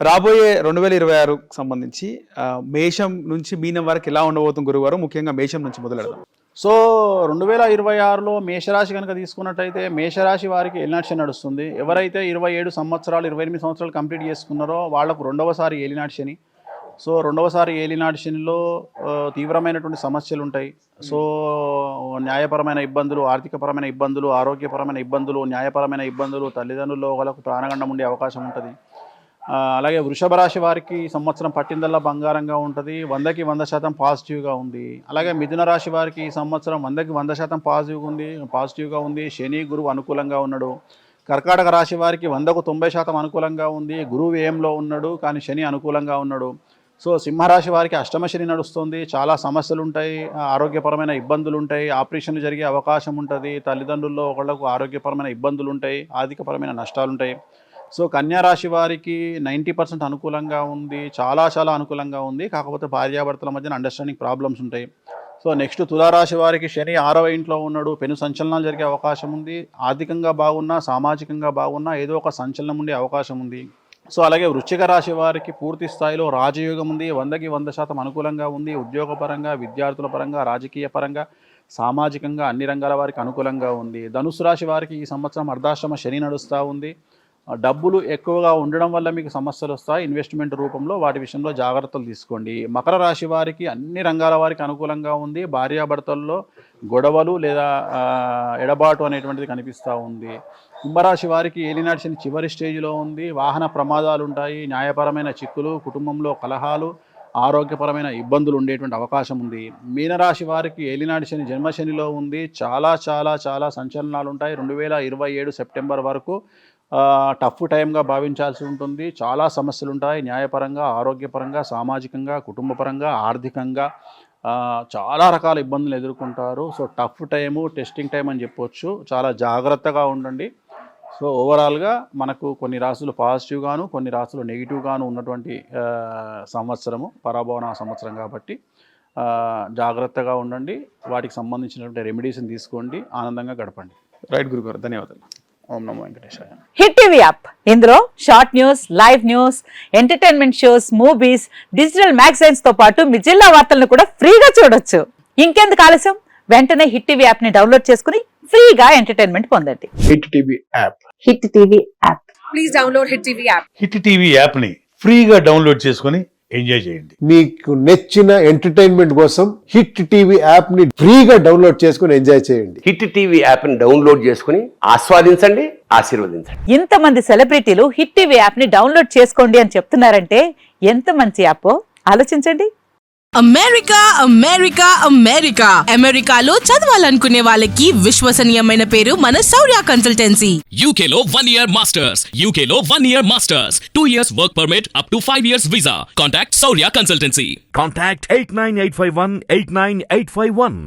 రాబోయే 2026కు సంబంధించి మేషం నుంచి మీనం వరకు ఎలా ఉండబోతుంది గురువారం, ముఖ్యంగా మేషం నుంచి మొదలెడదాం. సో 2026లో మేషరాశి కనుక తీసుకున్నట్టయితే మేషరాశి వారికి ఏలినాటి శని నడుస్తుంది. ఎవరైతే 27 సంవత్సరాలు 28 సంవత్సరాలు కంప్లీట్ చేసుకున్నారో వాళ్లకు రెండవసారి ఏలినాటి శని. సో రెండవసారి ఏలినాటి శనిలో తీవ్రమైనటువంటి సమస్యలు ఉంటాయి. సో న్యాయపరమైన ఇబ్బందులు, ఆర్థికపరమైన ఇబ్బందులు, ఆరోగ్యపరమైన ఇబ్బందులు, న్యాయపరమైన ఇబ్బందులు, తల్లిదండ్రుల్లో వాళ్ళకు ప్రాణగండం ఉండే అవకాశం ఉంటుంది. అలాగే వృషభ రాశి వారికి ఈ సంవత్సరం పట్టిందల్లా బంగారంగా ఉంటుంది. 100కి 100% పాజిటివ్గా ఉంది. అలాగే మిథున రాశి వారికి ఈ సంవత్సరం 100కి 100% పాజిటివ్గా ఉంది. శని గురువు అనుకూలంగా ఉన్నాడు. కర్కాటక రాశి వారికి 100కు 90% అనుకూలంగా ఉంది. గురువు వ్యయంలో ఉన్నాడు, కానీ శని అనుకూలంగా ఉన్నాడు. సో సింహరాశి వారికి అష్టమ శని నడుస్తుంది. చాలా సమస్యలు ఉంటాయి, ఆరోగ్యపరమైన ఇబ్బందులు ఉంటాయి, ఆపరేషన్లు జరిగే అవకాశం ఉంటుంది, తల్లిదండ్రుల్లో ఒకళ్ళకు ఆరోగ్యపరమైన ఇబ్బందులు ఉంటాయి, ఆర్థికపరమైన నష్టాలు ఉంటాయి. సో కన్యా రాశి వారికి 90% అనుకూలంగా ఉంది, చాలా అనుకూలంగా ఉంది. కాకపోతే భార్యాభర్తల మధ్యన అండర్స్టాండింగ్ ప్రాబ్లమ్స్ ఉంటాయి. సో నెక్స్ట్ తులారాశి వారికి శని 6వ ఇంట్లో ఉన్నాడు, పెను సంచలనాలు జరిగే అవకాశం ఉంది. ఆర్థికంగా బాగున్నా, సామాజికంగా బాగున్నా ఏదో ఒక సంచలనం ఉండే అవకాశం ఉంది. సో అలాగే వృశ్చిక రాశి వారికి పూర్తి స్థాయిలో రాజయోగం ఉంది. 100కి 100% అనుకూలంగా ఉంది. ఉద్యోగపరంగా, విద్యార్థుల పరంగా, రాజకీయ పరంగా, సామాజికంగా అన్ని రంగాల వారికి అనుకూలంగా ఉంది. ధనుసు రాశి వారికి ఈ సంవత్సరం అర్ధాశ్రమ శని నడుస్తూ ఉంది. డబ్బులు ఎక్కువగా ఉండడం వల్ల మీకు సమస్యలు వస్తాయి. ఇన్వెస్ట్మెంట్ రూపంలో వాటి విషయంలో జాగ్రత్తలు తీసుకోండి. మకర రాశి వారికి అన్ని రంగాల వారికి అనుకూలంగా ఉంది. భార్యాభర్తల్లో గొడవలు లేదా ఎడబాటు అనేటువంటిది కనిపిస్తూ ఉంది. కుంభరాశి వారికి ఏలినాటి శని చివరి స్టేజ్లో ఉంది. వాహన ప్రమాదాలు ఉంటాయి, న్యాయపరమైన చిక్కులు, కుటుంబంలో కలహాలు, ఆరోగ్యపరమైన ఇబ్బందులు ఉండేటువంటి అవకాశం ఉంది. మీనరాశి వారికి ఏలినాటి శని జన్మశనిలో ఉంది. చాలా సంచలనాలు ఉంటాయి. 2027 సెప్టెంబర్ వరకు టఫ్ టైంగా భావించాల్సి ఉంటుంది. చాలా సమస్యలు ఉంటాయి, న్యాయపరంగా, ఆరోగ్యపరంగా, సామాజికంగా, కుటుంబపరంగా, ఆర్థికంగా చాలా రకాల ఇబ్బందులు ఎదుర్కొంటారు. So tough time, testing time అని చెప్పొచ్చు. చాలా జాగ్రత్తగా ఉండండి. సో ఓవరాల్గా మనకు కొన్ని రాశులు పాజిటివ్గాను, కొన్ని రాశులు నెగిటివ్గాను ఉన్నటువంటి సంవత్సరము, పరాభవన సంవత్సరం కాబట్టి జాగ్రత్తగా ఉండండి. వాటికి సంబంధించినటువంటి రెమెడీస్ని తీసుకోండి, ఆనందంగా గడపండి. రైట్ గురుగారు, ధన్యవాదాలు. ఓం నమో వెంకటేశాయ. హిట్ టీవీ యాప్, ఇందులో short news, live news, entertainment shows, movies, digital magazines తో పాటు మీ జిల్లా వార్తలను కూడా ఫ్రీగా చూడొచ్చు. ఇంకెందుకు ఆలస్యం, వెంటనే హిట్ టీవీ యాప్ ని డౌన్లోడ్ చేసుకుని ఫ్రీగా ఎంటర్టైన్మెంట్ పొందండి. Hit TV app. Hit TV app. Please download hit TV app. Hit TV app ని ఫ్రీగా డౌన్లోడ్ చేసుకుని ఎంజాయ్ చేయండి. మీకు నచ్చిన ఎంటర్టైన్మెంట్ కోసం హిట్ టీవీ యాప్ ని ఫ్రీగా డౌన్లోడ్ చేసుకుని ఎంజాయ్ చేయండి. హిట్ టీవీ యాప్ ని డౌన్లోడ్ చేసుకుని ఆస్వాదించండి, ఆశీర్వదించండి. ఇంతమంది సెలబ్రిటీలు హిట్ టీవీ యాప్ ని డౌన్లోడ్ చేసుకోండి అని చెప్తున్నారంటే ఎంత మంచి యాప్ ఆలోచించండి. అమెరికా అమెరికా అమెరికా అమెరికాలో చదవాలనుకునే వాళ్ళకి విశ్వసనీయమైన పేరు మన శౌర్య కన్సల్టెన్సీ. UK లో 1 year masters, UK లో 1 year masters, 2 years work permit up to 5 years visa. Contact Saurya Consultancy. Contact 89851 89851.